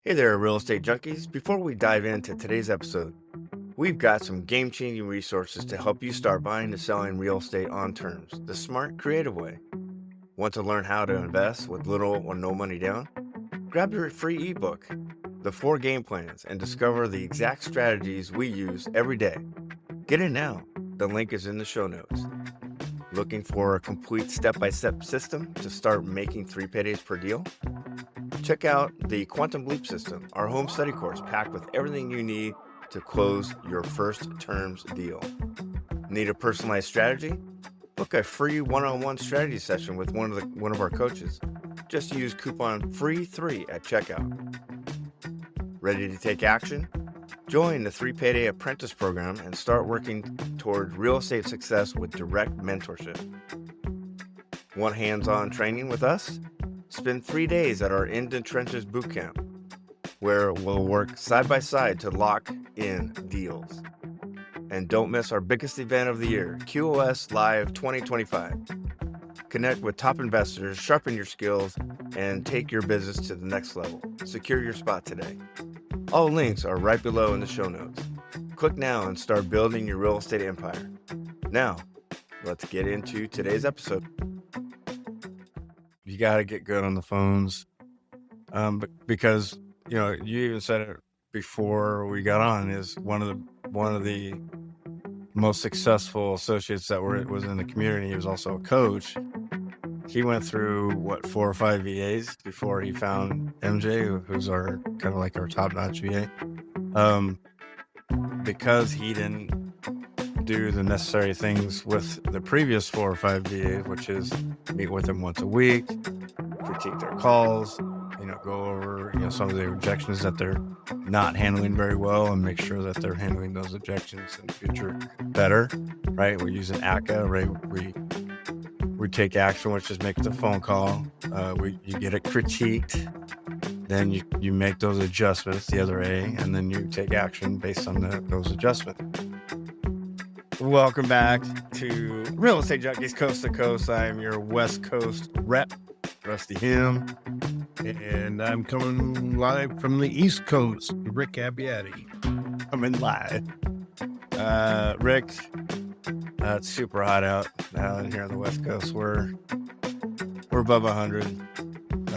Hey there, Real Estate Junkies. Before we dive into today's episode, we've got some game-changing resources to help you start buying and selling real estate on terms, the smart, creative way. Want to learn how to invest with little or no money down? Grab your free ebook, The 4 Game Plans, and discover the exact strategies we use every day. Get it now. The link is in the show notes. Looking for a complete step-by-step system to start making 3 paydays per deal? Check out the Quantum Leap System, our home study course packed with everything you need to close your first terms deal. Need a personalized strategy? Book a free one-on-one strategy session with one of our coaches. Just use coupon FREE3 at checkout. Ready to take action? Join the 3 Payday Apprentice Program and start working toward real estate success with direct mentorship. Want hands-on training with us? Spend 3 days at our In the Trenches Bootcamp, where we'll work side by side to lock in deals. And don't miss our biggest event of the year, QOS Live 2025. Connect with top investors, sharpen your skills, and take your business to the next level. Secure your spot today. All links are right below in the show notes. Click now and start building your real estate empire. Now, let's get into today's episode. You got to get good on the phones, because you even said it before we got on. Is one of the most successful associates that was in the community. He was also a coach. He went through 4 or 5 VAs before he found MJ, who's our kind of like our top-notch VA, because he didn't do the necessary things with the previous 4 or 5 VAs, which is meet with them once a week, critique their calls, go over some of the objections that they're not handling very well, and make sure that they're handling those objections in the future better. Right? We're using ACAAA. Right? We take action, which is make the phone call. You get it critiqued, then you make those adjustments, the other A, and then you take action based on those adjustments. Welcome back to Real Estate Junkies Coast to Coast. I am your West Coast rep, Rusty Ham. And I'm coming live from the East Coast, Rick Abbiati. Coming live. Rick, it's super hot out here on the West Coast. We're above 100.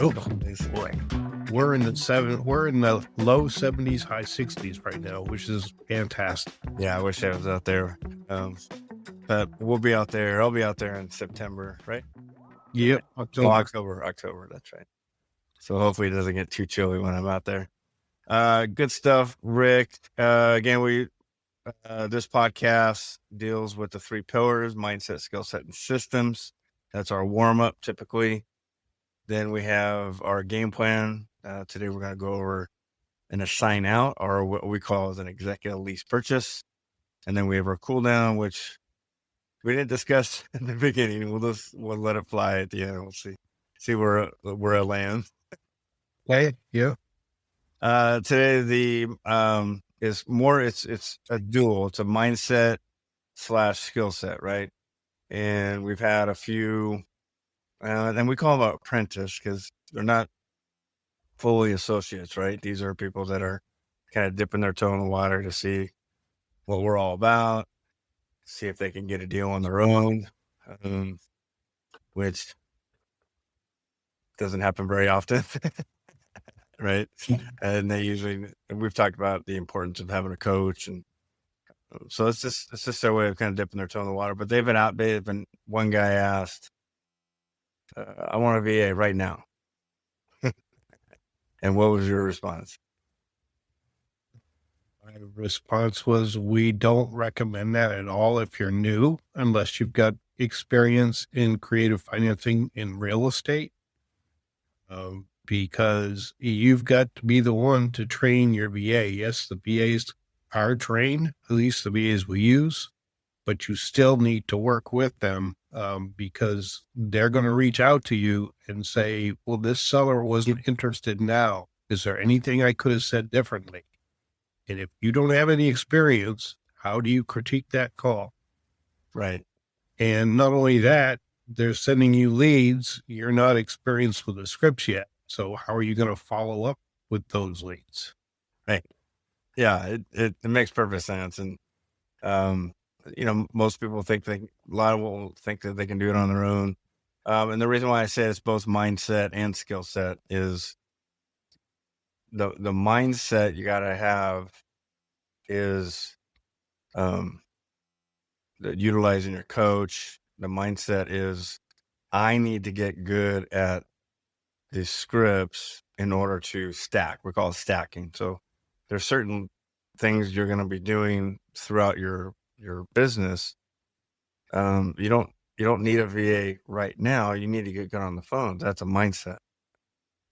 Oh boy. We're in the low 70s, high 60s right now, which is fantastic. Yeah, I wish I was out there. But we'll be out there. I'll be out there in September, right? Yep. October. That's right. So hopefully it doesn't get too chilly when I'm out there. Good stuff, Rick. Again, this podcast deals with the 3 pillars: mindset, skill set, and systems. That's our warm up typically. Then we have our game plan. Today we're going to go over an assign out, or what we call as an executive lease purchase. And then we have our cool down, which we didn't discuss in the beginning. We'll let it fly at the end. We'll see where it lands. Okay. Yeah. Today is more. It's a dual. It's a mindset / skill set, right? And we've had a few, and we call them apprentice because they're not fully associates, right? These are people that are kind of dipping their toe in the water to see what we're all about, see if they can get a deal on their own, which doesn't happen very often, right? And we've talked about the importance of having a coach, and so it's just their way of kind of dipping their toe in the water. But they've been one guy asked, I want a VA right now. And what was your response? My response was, we don't recommend that at all if you're new, unless you've got experience in creative financing in real estate, because you've got to be the one to train your VA. Yes, the VAs are trained, at least the VAs we use, but you still need to work with them, because they're going to reach out to you and say, well, this seller wasn't interested now. Is there anything I could have said differently? And if you don't have any experience, how do you critique that call? Right. And not only that, they're sending you leads. You're not experienced with the scripts yet. So how are you going to follow up with those leads. Right. Yeah, it makes perfect sense. And, most people think a lot of will think that they can do it on their own. And the reason why I say it's both mindset and skill set is the mindset you got to have is utilizing your coach. The mindset is I need to get good at the scripts in order to stack. We call it stacking. So there's certain things you're going to be doing throughout your business. You don't need a VA right now. You need to get good on the phone. That's a mindset,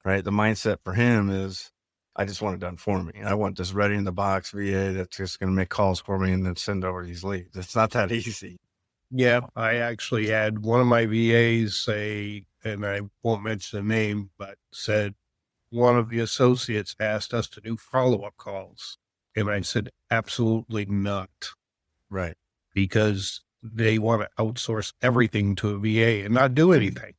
right? The mindset for him is I just want it done for me. I want this ready in the box VA that's just going to make calls for me and then send over these leads. It's not that easy. Yeah, I actually had one of my VAs say, and I won't mention the name, but said one of the associates asked us to do follow-up calls. And I said, absolutely not. Right. Because they want to outsource everything to a VA and not do anything.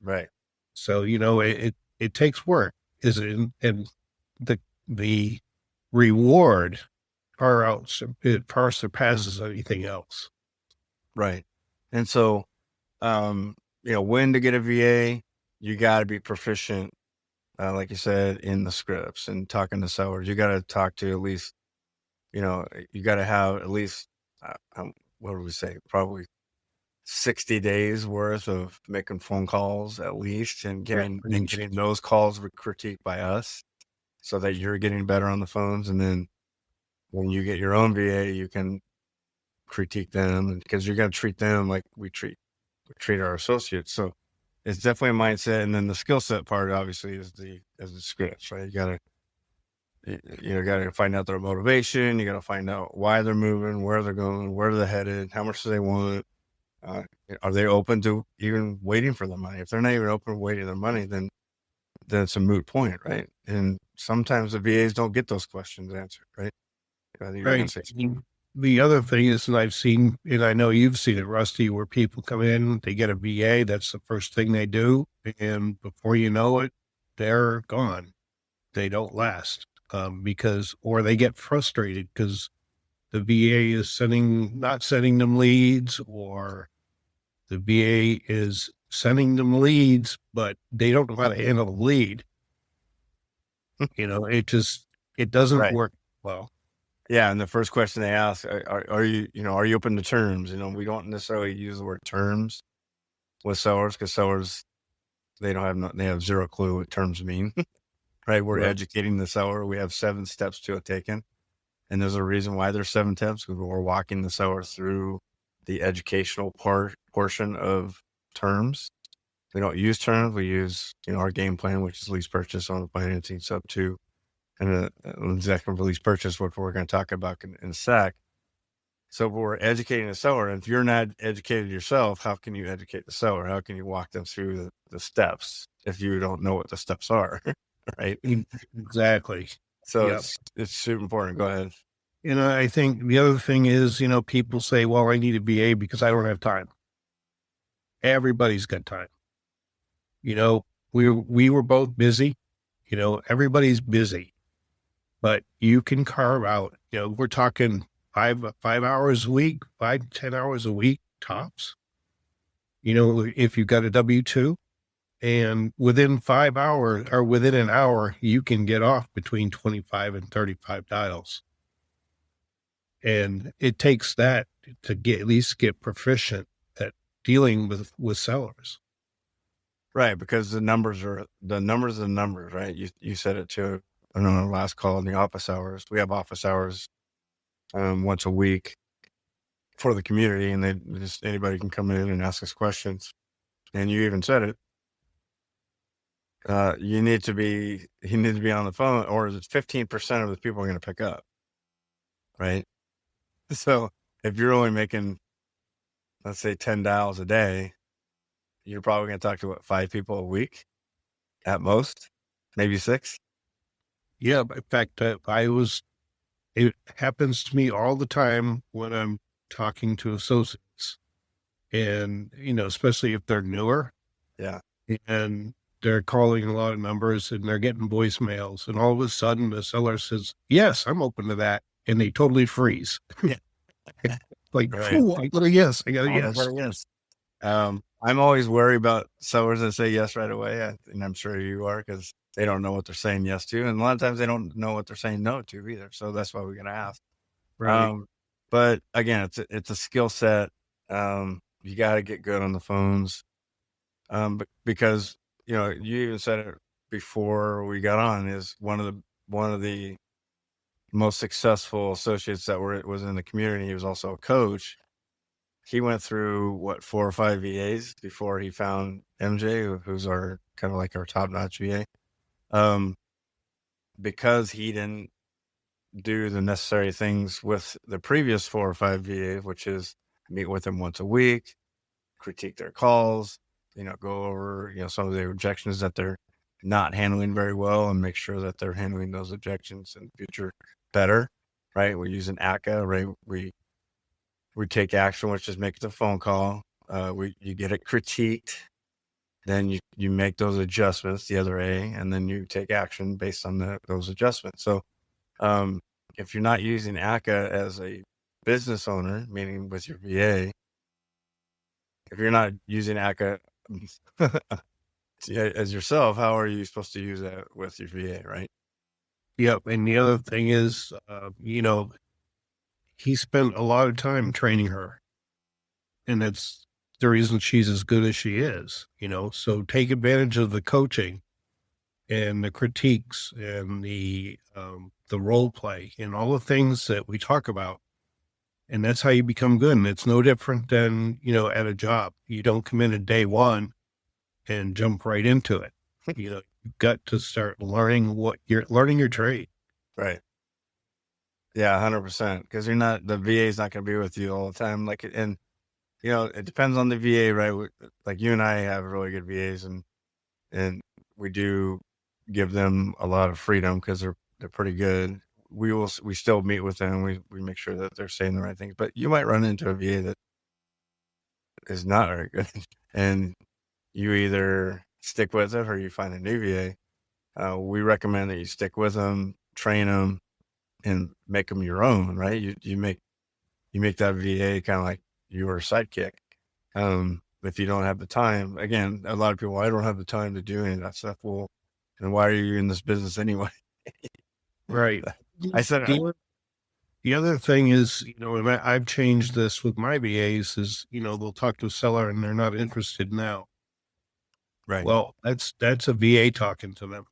Right. So, it takes work, and the reward far surpasses anything else. Right. And so, when to get a VA, you got to be proficient, like you said, in the scripts and talking to sellers. You got to talk to at least, you got to have at least, what do we say? Probably 60 days worth of making phone calls at least and getting those calls critiqued by us so that you're getting better on the phones. And then when you get your own VA, you can critique them because you're going to treat them like we treat our associates. So it's definitely a mindset. And then the skill set part obviously is the scripts, right? You got to find out their motivation. You got to find out why they're moving, where they're going, where they're headed, how much do they want. Are they open to even waiting for the money? If they're not even open to waiting their money, then it's a moot point, right? And sometimes the VAs don't get those questions answered, right? Right. The other thing is, and I've seen, and I know you've seen it, Rusty, where people come in, they get a VA, that's the first thing they do, and before you know it, they're gone. They don't last or they get frustrated because the VA is not sending them leads, or the VA is sending them leads, but they don't know how to handle the lead. It doesn't work well. Yeah, and the first question they ask, are you open to terms? We don't necessarily use the word terms with sellers because sellers, they have zero clue what terms mean, right? We're educating the seller. We have 7 steps to it taken. And there's a reason why there's 7 steps, because we're walking the seller through the educational portion of terms. We don't use terms. We use, our game plan, which is lease purchase on the financing sub 2. And an executive lease purchase, which we're going to talk about in a sec. So we're educating the seller. And if you're not educated yourself, how can you educate the seller? How can you walk them through the steps if you don't know what the steps are, right? Exactly. So it's super important. Go ahead. I think the other thing is, people say, well, I need a VA because I don't have time. Everybody's got time. We were both busy. Everybody's busy. But you can carve out, we're talking 5 hours a week, 5 to 10 hours a week tops. If you've got a W-2, and within 5 hours or within an hour, you can get off between 25 and 35 dials. And it takes that to at least get proficient at dealing with sellers. Right, because the numbers, right? You said it too. I know, on the last call in the office hours. We have office hours once a week for the community, and anybody can come in and ask us questions. And you even said it. You need to be on the phone, or 15% of the people are going to pick up, right? So if you're only making, let's say, 10 dials a day, you're probably going to talk to 5 people a week at most, maybe 6. Yeah, in fact, it happens to me all the time when I'm talking to associates, and, especially if they're newer. Yeah. And they're calling a lot of numbers and they're getting voicemails, and all of a sudden the seller says, yes, I'm open to that. And they totally freeze. Like, Right. I got a yes. I got a Oh, yes. very yes. I'm always worried about sellers that say yes right away, and I'm sure you are, because they don't know what they're saying yes to, and a lot of times they don't know what they're saying no to either. So that's why we're gonna ask. Right. But again, it's a skill set. You got to get good on the phones, because you even said it before we got on. Is one of the most successful associates that was in the community. He was also a coach. He went through 4 or 5 VAs before he found MJ, who's our kind of like our top-notch VA. Because he didn't do the necessary things with the previous 4 or 5 VAs, which is meet with them once a week, critique their calls, go over, some of the objections that they're not handling very well, and make sure that they're handling those objections in the future better, right? We're using ACAA, right? We take action, which is make the phone call. You get it critiqued, then you make those adjustments, the other A, and then you take action based on those adjustments. So if you're not using ACAA as a business owner, meaning with your VA, if you're not using ACAA as yourself, how are you supposed to use that with your VA, right? Yep. And the other thing is, he spent a lot of time training her, and that's the reason she's as good as she is, so take advantage of the coaching and the critiques and the role play and all the things that we talk about. And that's how you become good. And it's no different than, at a job. You don't come in at day one and jump right into it. You've got to start learning your trade. Right. Yeah, 100%. Because the VA is not going to be with you all the time. And it depends on the VA, right? Like you and I have really good VAs, and we do give them a lot of freedom because they're pretty good. We still meet with them. We make sure that they're saying the right things. But you might run into a VA that is not very good, and you either stick with it or you find a new VA. We recommend that you stick with them, train them, and make them your own. Right? You make that VA kind of like your sidekick. If you don't have the time, again, a lot of people, I don't have the time to do any of that stuff. Well, then why are you in this business anyway? Right. I said the other thing is, and I've changed this with my VAs is, they'll talk to a seller and they're not interested now. right. Well, that's a VA talking to them.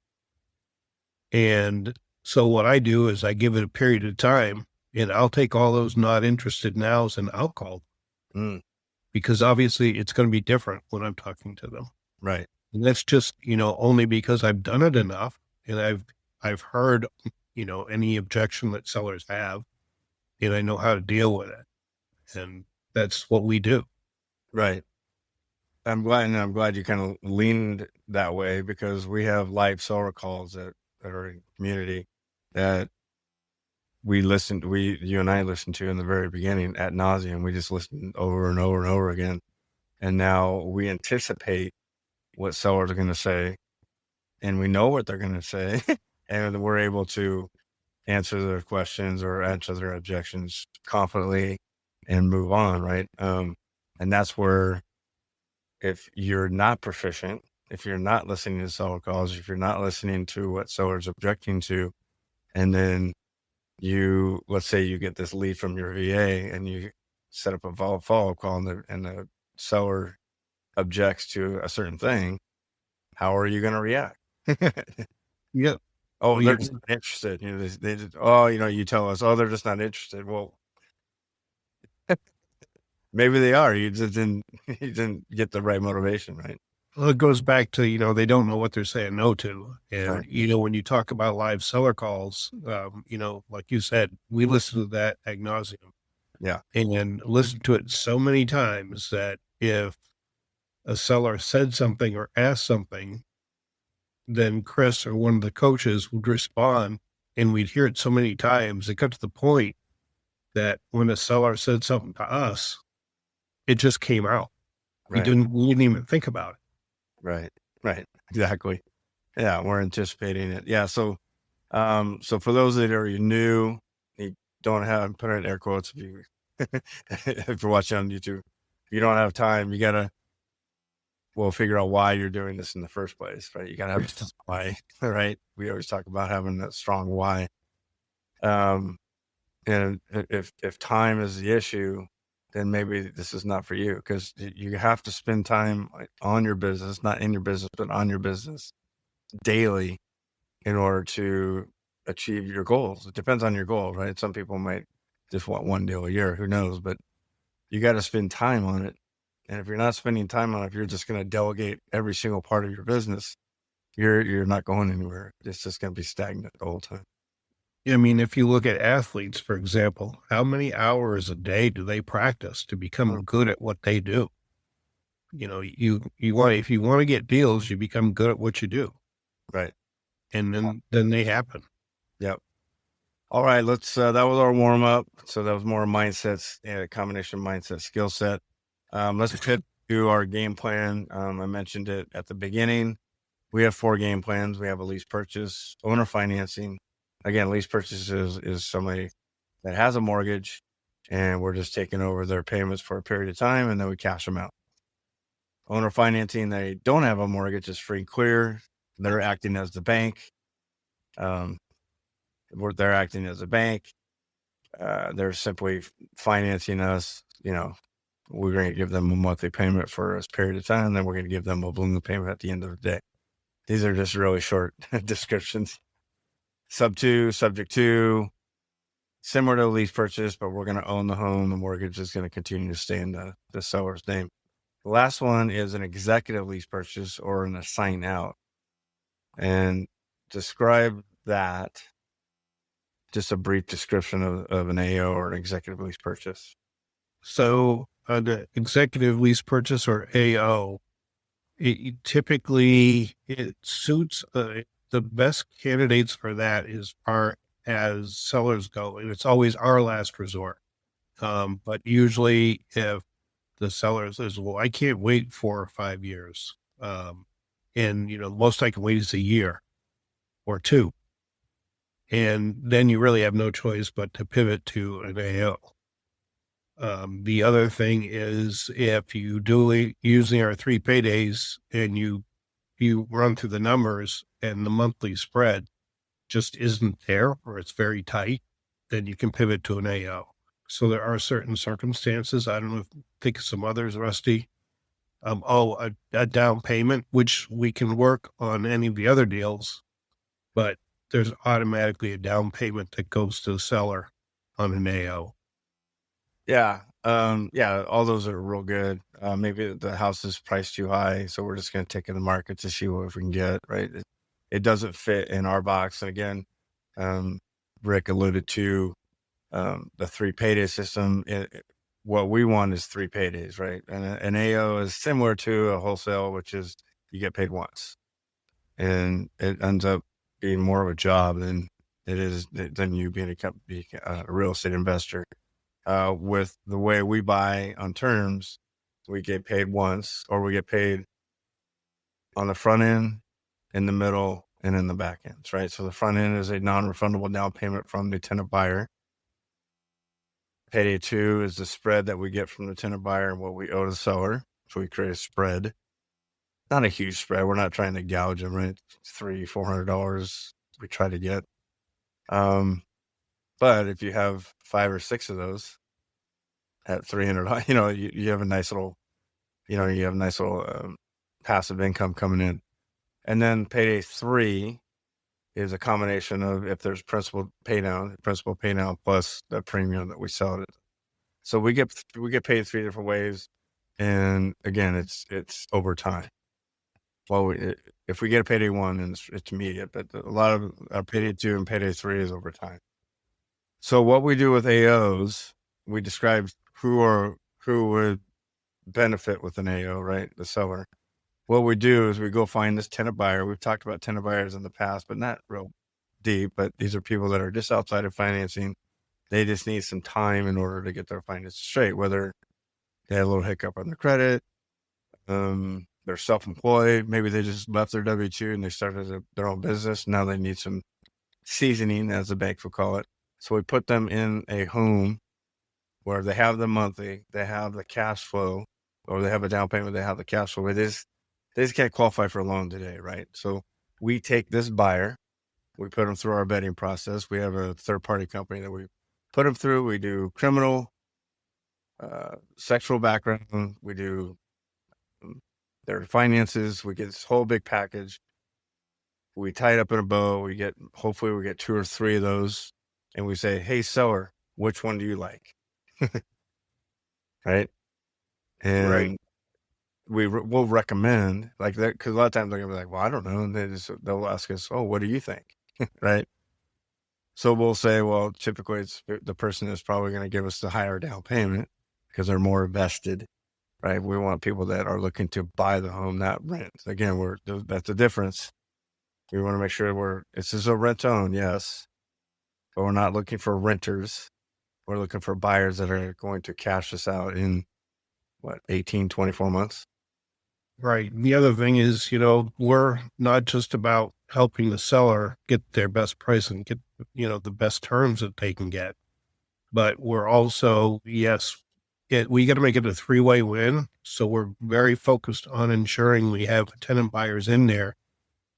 And so what I do is I give it a period of time, and I'll take all those not interested nows and I'll call them. Because obviously it's going to be different when I'm talking to them. Right. And that's just, only because I've done it enough, and I've heard, any objection that sellers have, and I know how to deal with it. And that's what we do. Right. I'm glad you kind of leaned that way, because we have live seller calls that are in the community that you and I listened to in the very beginning ad nauseum. We just listened over and over and over again. And now we anticipate what sellers are going to say, and we know what they're going to say, and we're able to answer their questions or answer their objections confidently and move on. Right. And that's where, if you're not proficient, if you're not listening to seller calls, if you're not listening to what seller's objecting to, and then let's say you get this lead from your VA and you set up a follow-up call, and the seller objects to a certain thing, how are you going to react? Yep. Oh, they're just not interested. They just, you tell us, they're just not interested. Well, maybe they are. You just didn't get the right motivation, right? Well, it goes back to, they don't know what they're saying no to. And, Right. When you talk about live seller calls, like you said, we listen to that ad nauseum. Yeah. And listen to it so many times that if a seller said something or asked something, then Chris or one of the coaches would respond, and we'd hear it so many times. It got to the point that when a seller said something to us, it just came out. Right. We didn't even think about it. Right. Exactly. Yeah, we're anticipating it. Yeah. So for those that are new, you don't have, put it in air quotes if you if you're watching on YouTube, if you don't have time, you gotta figure out why you're doing this in the first place, right? You gotta have a why, right? We always talk about having that strong why. And if time is the issue, then maybe this is not for you, because you have to spend time on your business, not in your business, but on your business daily in order to achieve your goals. It depends on your goal, right? Some people might just want one deal a year, who knows, but you got to spend time on it. And if you're not spending time on it, if you're just going to delegate every single part of your business, you're not going anywhere. It's just going to be stagnant the whole time. I mean, if you look at athletes, for example, how many hours a day do they practice to become good at what they do? You know, if you want to get deals, you become good at what you do. Right. And then they happen. Yep. All right. Let's, that was our warm up. So that was more mindsets, combination mindset, skill set. Let's get to our game plan. I mentioned it at the beginning. We have 4 game plans. We have a lease purchase, owner financing. Again, lease purchase is somebody that has a mortgage, and we're just taking over their payments for a period of time, and then we cash them out. Owner financing, they don't have a mortgage, it's free and clear. They're acting as the bank. They're acting as a bank. They're simply financing us. You know, we're going to give them a monthly payment for a period of time, then we're going to give them a balloon payment at the end of the day. These are just really short descriptions. Sub 2, subject to, similar to a lease purchase, but we're going to own the home. The mortgage is going to continue to stay in the seller's name. The last one is an executive lease purchase or an assign out. And describe that, just a brief description of an AO or an executive lease purchase. So the executive lease purchase or AO, it suits the best candidates for that as sellers go, and it's always our last resort. But usually if the seller says, well, I can't wait 4 or 5 years. And most I can wait is a year or 2. And then you really have no choice but to pivot to an AO. The other thing is, if you do using our 3 paydays and you run through the numbers and the monthly spread just isn't there, or it's very tight, then you can pivot to an AO. So there are certain circumstances. I don't know, think of some others, Rusty. A down payment, which we can work on any of the other deals, but there's automatically a down payment that goes to the seller on an AO. Yeah. All those are real good. Maybe the house is priced too high, so we're just going to take in the market to see what we can get, right? It doesn't fit in our box. And again, Rick alluded to the 3 payday system. What we want is 3 paydays, right? And an AO is similar to a wholesale, which is you get paid once. And it ends up being more of a job than you being a real estate investor. With the way we buy on terms, we get paid once, or we get paid on the front end, in the middle, and in the back ends, right? So the front end is a non-refundable down payment from the tenant buyer. Payday 2 is the spread that we get from the tenant buyer and what we owe the seller. So we create a spread. Not a huge spread. We're not trying to gouge them, right? $300-$400 we try to get. But if you have 5 or 6 of those at $300, you have a nice little, passive income coming in. And then payday 3 is a combination of, if there's principal pay down plus the premium that we sell it. So we get paid 3 different ways. And again, it's over time. Well, if we get a payday 1, and it's immediate, but a lot of our payday 2 and payday 3 is over time. So what we do with AOs, we describe who would benefit with an AO, right? The seller. What we do is we go find this tenant buyer. We've talked about tenant buyers in the past, but not real deep. But these are people that are just outside of financing. They just need some time in order to get their finances straight, whether they had a little hiccup on their credit, they're self-employed. Maybe they just left their W-2 and they started their own business. Now they need some seasoning, as the banks would call it. So we put them in a home where they have the monthly, they have the cash flow, or they have a down payment, they have the cash flow. They just can't qualify for a loan today, right? So we take this buyer, we put them through our vetting process. We have a third-party company that we put them through. We do criminal, sexual background. We do their finances. We get this whole big package. We tie it up in a bow. Hopefully we get 2 or 3 of those. And we say, hey, seller, which one do you like? Right. And we'll recommend like that. Because a lot of times they're going to be like, well, I don't know. And they'll ask us, oh, what do you think? Right. So we'll say, well, typically it's the person is probably going to give us the higher down payment because they're more vested. Right. We want people that are looking to buy the home, not rent. Again, that's the difference. We want to make sure this is a rent own, yes, but we're not looking for renters. We're looking for buyers that are going to cash us out in 18, 24 months. Right. The other thing is, we're not just about helping the seller get their best price and get, the best terms that they can get, but we're also, we got to make it a 3-way win. So we're very focused on ensuring we have tenant buyers in there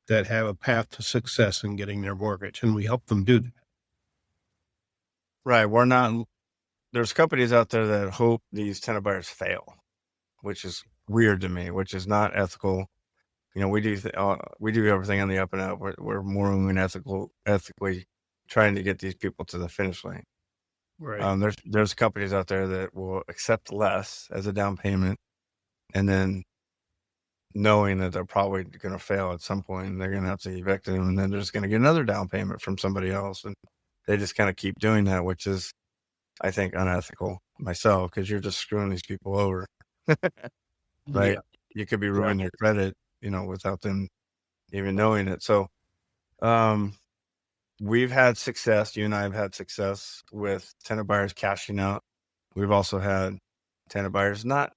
that have a path to success in getting their mortgage, and we help them do that. Right. There's companies out there that hope these tenant buyers fail, which is weird to me, which is not ethical. We do everything on the up and up. We're morally and ethically trying to get these people to the finish line. Right. There's companies out there that will accept less as a down payment, and then knowing that they're probably going to fail at some point and they're going to have to evict them, and then they're just going to get another down payment from somebody else. And they just kind of keep doing that, which is, I think, unethical myself, because you're just screwing these people over. Right. Yeah. You could be ruining their credit, without them even knowing it. So, we've had success. You and I have had success with tenant buyers cashing out. We've also had tenant buyers not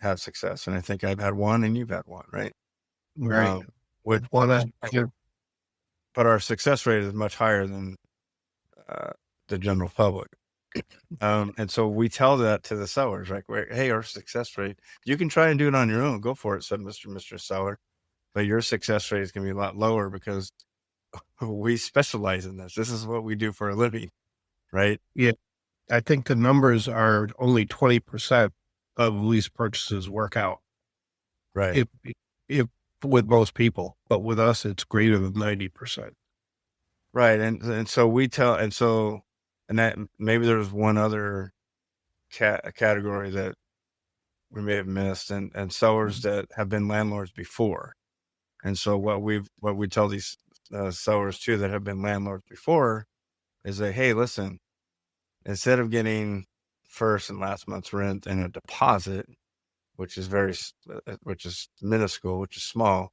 have success. And I think I've had one and you've had one, right? Right. But our success rate is much higher than the general public. And so we tell that to the sellers, like, hey, our success rate, you can try and do it on your own. Go for it, said Mr. Seller. But your success rate is going to be a lot lower because we specialize in this. This is what we do for a living, right? Yeah. I think the numbers are only 20% of lease purchases work out. Right. If with most people, but with us, it's greater than 90%. Right. And so we tell, and that maybe there's one other category that we may have missed, and sellers that have been landlords before. And so what we tell these sellers too that have been landlords before is that, hey, listen, instead of getting first and last month's rent and a deposit, which is minuscule, which is small,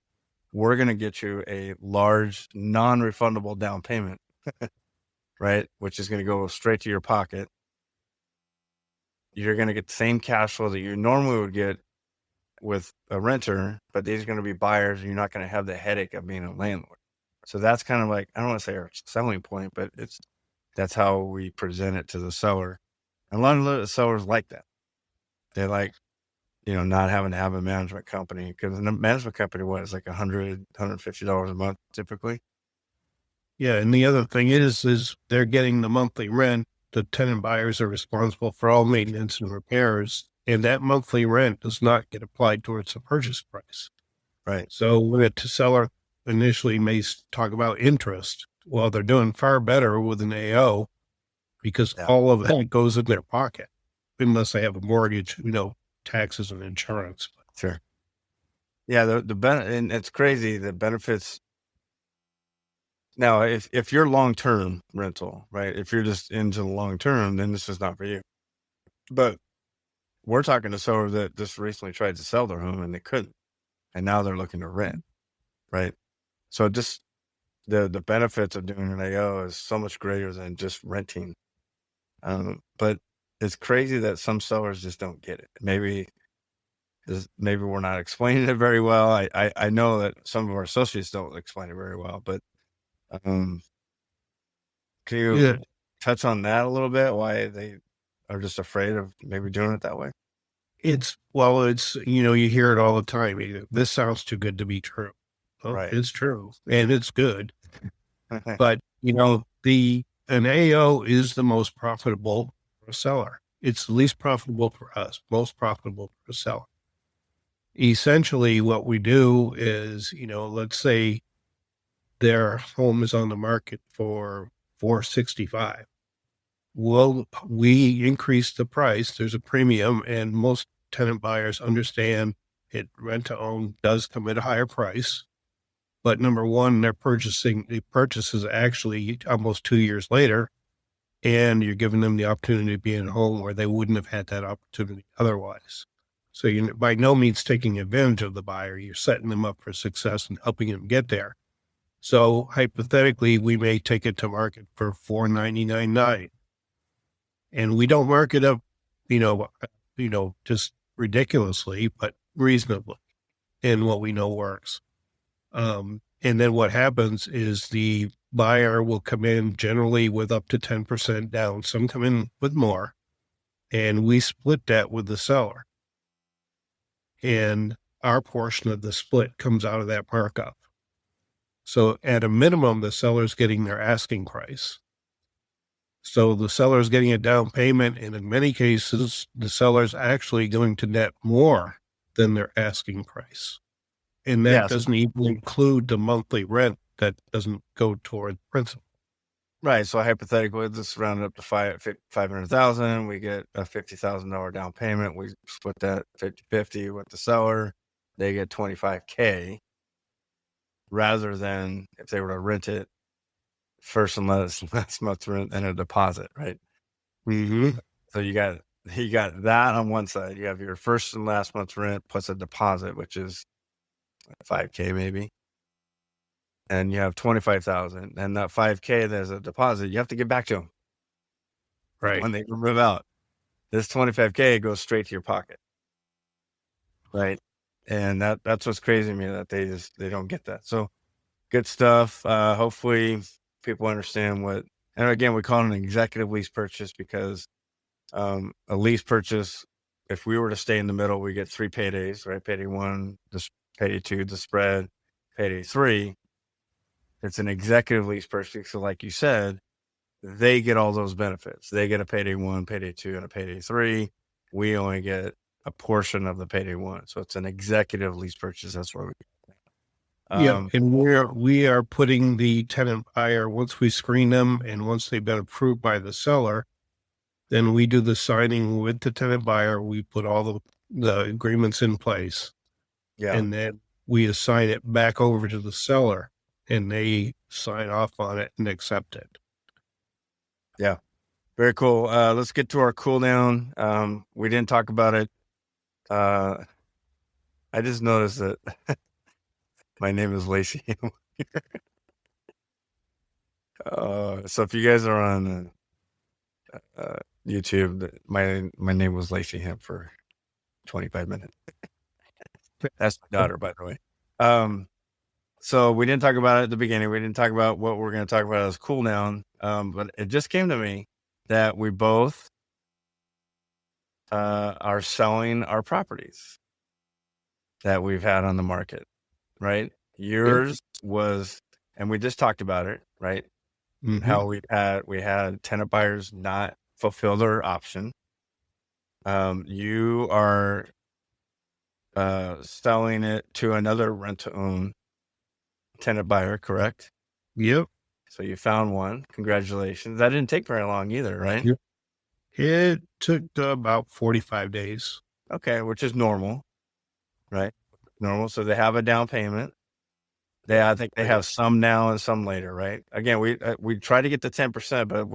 we're going to get you a large non-refundable down payment, right? Which is going to go straight to your pocket. You're going to get the same cash flow that you normally would get with a renter, but these are going to be buyers, and you're not going to have the headache of being a landlord. So that's kind of like, I don't want to say our selling point, but that's how we present it to the seller. And a lot of the sellers like that. They like, not having to have a management company, because the management company, is like $100, $150 a month typically. Yeah. And the other thing is they're getting the monthly rent. The tenant buyers are responsible for all maintenance and repairs, and that monthly rent does not get applied towards the purchase price. Right. So the seller initially may talk about interest. Well, they're doing far better with an AO because all of that goes in their pocket, unless they have a mortgage, taxes and insurance. Sure. Yeah. And it's crazy, the benefits. Now, if you're long-term rental, right? If you're just into the long-term, then this is not for you. But we're talking to sellers that just recently tried to sell their home and they couldn't, and now they're looking to rent, right? So just the benefits of doing an AO is so much greater than just renting. But it's crazy that some sellers just don't get it. Maybe maybe we're not explaining it very well. I know that some of our associates don't explain it very well, but can you touch on that a little bit? Why they are just afraid of maybe doing it that way? It's, you hear it all the time. This sounds too good to be true. Well, Right. it's true and it's good. But, an AO is the most profitable for a seller. It's the least profitable for us, most profitable for a seller. Essentially, what we do is, let's say their home is on the market for $465. Well, we increase the price. There's a premium, and most tenant buyers understand it. Rent to own does come at a higher price. But number one, the purchase is actually almost 2 years later, and you're giving them the opportunity to be in a home where they wouldn't have had that opportunity otherwise. So you're by no means taking advantage of the buyer. You're setting them up for success and helping them get there. So hypothetically, we may take it to market for $499.9, and we don't mark it up, just ridiculously, but reasonably, and what we know works. And then what happens is the buyer will come in generally with up to 10% down. Some come in with more, and we split that with the seller. And our portion of the split comes out of that markup. So at a minimum, the seller's getting their asking price. So the seller's getting a down payment, and in many cases, the seller's actually going to net more than their asking price. And that doesn't even include the monthly rent that doesn't go toward principal. Right. So hypothetically, let's round it up to $500,000. We get a $50,000 down payment. We split that 50-50 with the seller. They get $25,000 rather than if they were to rent it first and last month's rent and a deposit, right? Mm-hmm. So you got that on one side. You have your first and last month's rent plus a deposit, which is $5,000 maybe. And you have $25,000, and that $5,000 there's a deposit you have to get back to them. Right. When they move out, this $25,000 goes straight to your pocket. Right. And that's what's crazy to me, that they don't get that. So good stuff. Hopefully people understand and again, we call it an executive lease purchase because a lease purchase, if we were to stay in the middle, we get 3 paydays, right? Payday 1, payday 2, the spread, payday 3. It's an executive lease purchase. So like you said, they get all those benefits. They get a payday 1, payday 2, and a payday 3. We only get a portion of the payday 1. So it's an executive lease purchase. That's where and we are putting the tenant buyer, once we screen them and once they've been approved by the seller, then we do the signing with the tenant buyer. We put all the agreements in place. Yeah. And then we assign it back over to the seller, and they sign off on it and accept it. Yeah. Very cool. Let's get to our cool down. We didn't talk about it. I just noticed that my name is Lacey. So if you guys are on YouTube, my name was Lacey Hemp for 25 minutes. That's my daughter, by the way. So we didn't talk about it at the beginning. We didn't talk about what we're going to talk about as cool down. But it just came to me that we both are selling our properties that we've had on the market, right? Yours was, and we just talked about it, right? Mm-hmm. How we had tenant buyers not fulfill their option. You are selling it to another rent-to-own tenant buyer, correct? Yep. So you found one. Congratulations. That didn't take very long either, right? Yep. It took about 45 days. Okay, which is normal, right? Normal. So they have a down payment. I think they have some now and some later, right? Again, we try to get the 10%, but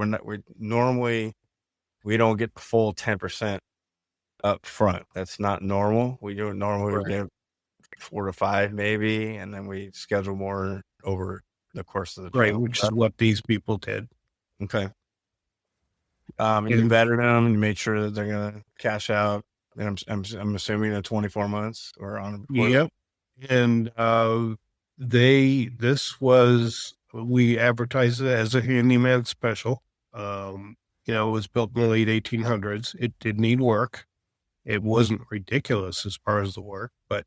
we don't get the full 10% up front. That's not normal. We do it normally. Right. We get 4 to 5 maybe, and then we schedule more over the course of the right, which is what these people did. Okay. You vetted them and made sure that they're going to cash out And I'm assuming the 24 months or on. Yep. And we advertised it as a handyman special. It was built in the late 1800s. It did need work. It wasn't ridiculous as far as the work, but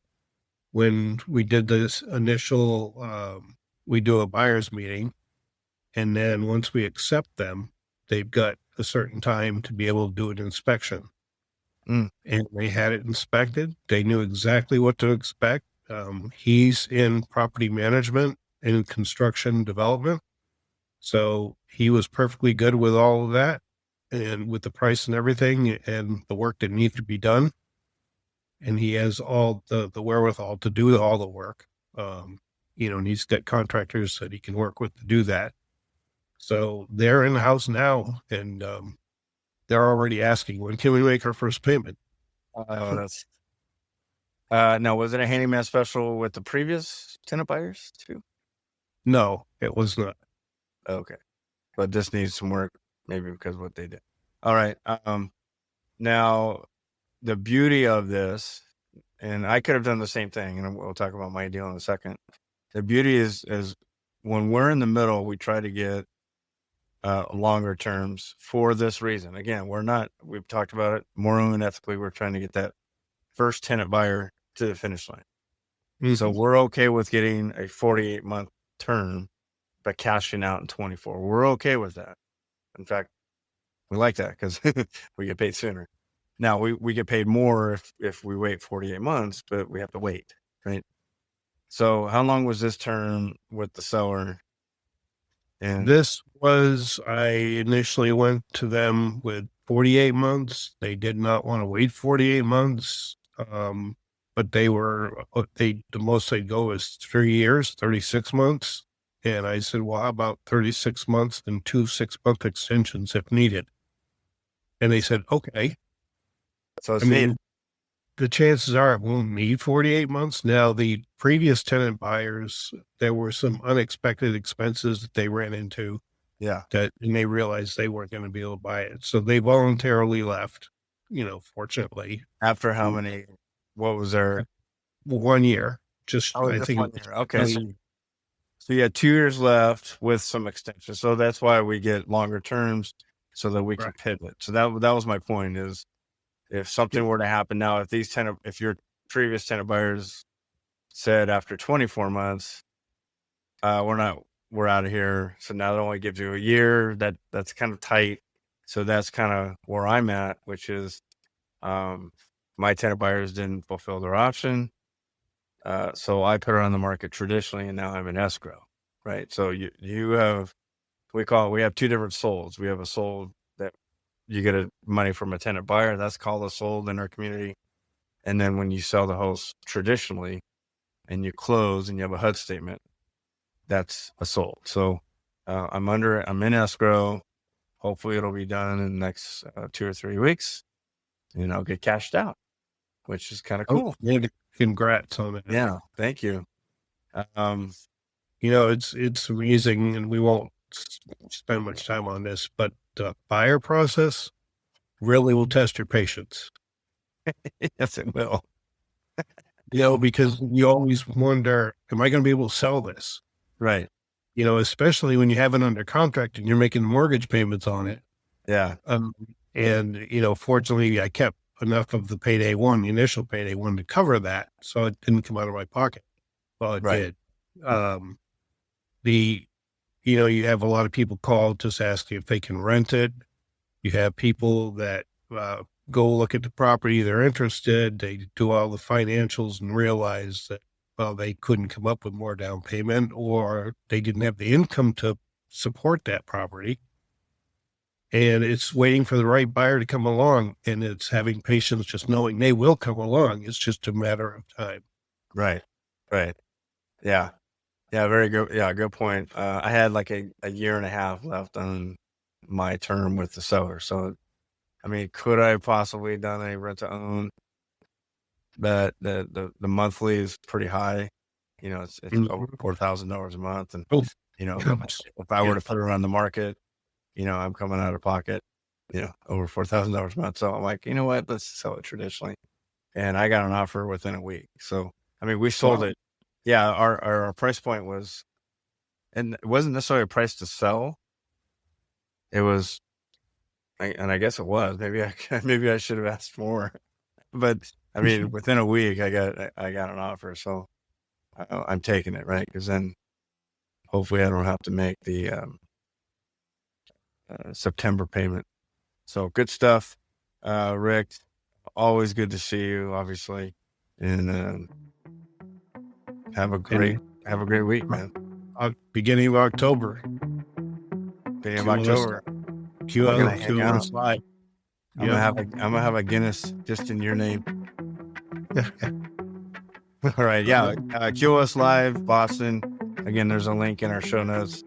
when we did this initial, we do a buyer's meeting, and then once we accept them, they've got a certain time to be able to do an inspection. And they had it inspected. They knew exactly what to expect. He's in property management and construction development. So he was perfectly good with all of that and with the price and everything and the work that needs to be done. And he has all the wherewithal to do all the work. And he's got contractors that he can work with to do that. So they're in the house now, and they're already asking, when can we make our first payment? That's now, was it a handyman special with the previous tenant buyers too? No, it was not. Okay, but this needs some work, maybe because of what they did. All right. Now the beauty of this, and I could have done the same thing, and we'll talk about my deal in a second. The beauty is when we're in the middle, we try to get longer terms for this reason. Again, we've talked about it, morally and ethically, we're trying to get that first tenant buyer to the finish line. Mm-hmm. So we're okay with getting a 48-month term, but cashing out in 24. We're okay with that. In fact, we like that because we get paid sooner. Now we get paid more if we wait 48 months, but we have to wait, right? So how long was this term with the seller? And I initially went to them with 48 months. They did not want to wait 48 months. But the most they'd go is 3 years, 36 months. And I said, well, how about 36 months and 2 6-month extensions if needed? And they said, okay. So it's the chances are it won't need 48 months. Now, the previous tenant buyers, there were some unexpected expenses that they ran into. Yeah. And they realized they weren't going to be able to buy it. So they voluntarily left, fortunately. After how many? What was there? 1 year. I think 1 year. Okay. So you had 2 years left with some extensions. So that's why we get longer terms so that we can pivot. So that was my point is if something were to happen now, if your previous tenant buyers said after 24 months, we're out of here. So now that only gives you a year. That's kind of tight. So that's kind of where I'm at, which is, my tenant buyers didn't fulfill their option. So I put it on the market traditionally and now I'm in escrow, right? So we have 2 different solds. We have a sold that you get money from a tenant buyer. That's called a sold in our community. And then when you sell the house traditionally and you close and you have a HUD statement, that's a sold. So I'm in escrow. Hopefully it'll be done in the next 2 or 3 weeks and I'll get cashed out, which is kind of cool. Congrats on it. Yeah. Thank you. It's amazing, and we won't spend much time on this, but the buyer process really will test your patience. Yes, it will. Because you always wonder, am I going to be able to sell this? Right. Especially when you have it under contract and you're making mortgage payments on it. Yeah. Fortunately, I kept enough of the initial payday one to cover that. So it didn't come out of my pocket. Well, it did. You have a lot of people call just asking if they can rent it. You have people that go look at the property. They're interested. They do all the financials and realize that, they couldn't come up with more down payment or they didn't have the income to support that property. And it's waiting for the right buyer to come along, and it's having patience, just knowing they will come along. It's just a matter of time. Right. Yeah. Very good. Yeah. Good point. I had like a year and a half left on my term with the seller. So, could I have possibly done a rent to own? But the monthly is pretty high. It's over $4,000 a month. And, if I were to put it on the market, I'm coming out of pocket. over $4,000 a month. So I'm like, you know what? Let's sell it traditionally. And I got an offer within a week. So, I mean, we sold it. Yeah. Our price point was, and it wasn't necessarily a price to sell. It was, and I guess it was, maybe I should have asked more, but I mean, within a week I got an offer. So I'm taking it, right? Cause then hopefully I don't have to make the, September payment. So good stuff. Rick, always good to see you, obviously. And, have a great week, man. Beginning of October. QOS Live. I'm gonna have a Guinness just in your name. All right, yeah. QOS Live Boston. Again, there's a link in our show notes.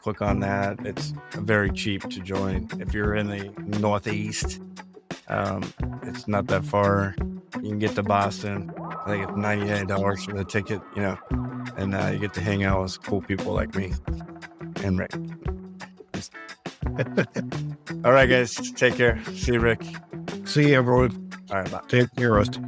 Click on that. It's very cheap to join. If you're in the Northeast, it's not that far. You can get to Boston. I think it's $99 for the ticket, and you get to hang out with cool people like me and Rick. All right, guys. Take care. See you, Rick. See you, everyone. All right, bye. Take care, Rusty.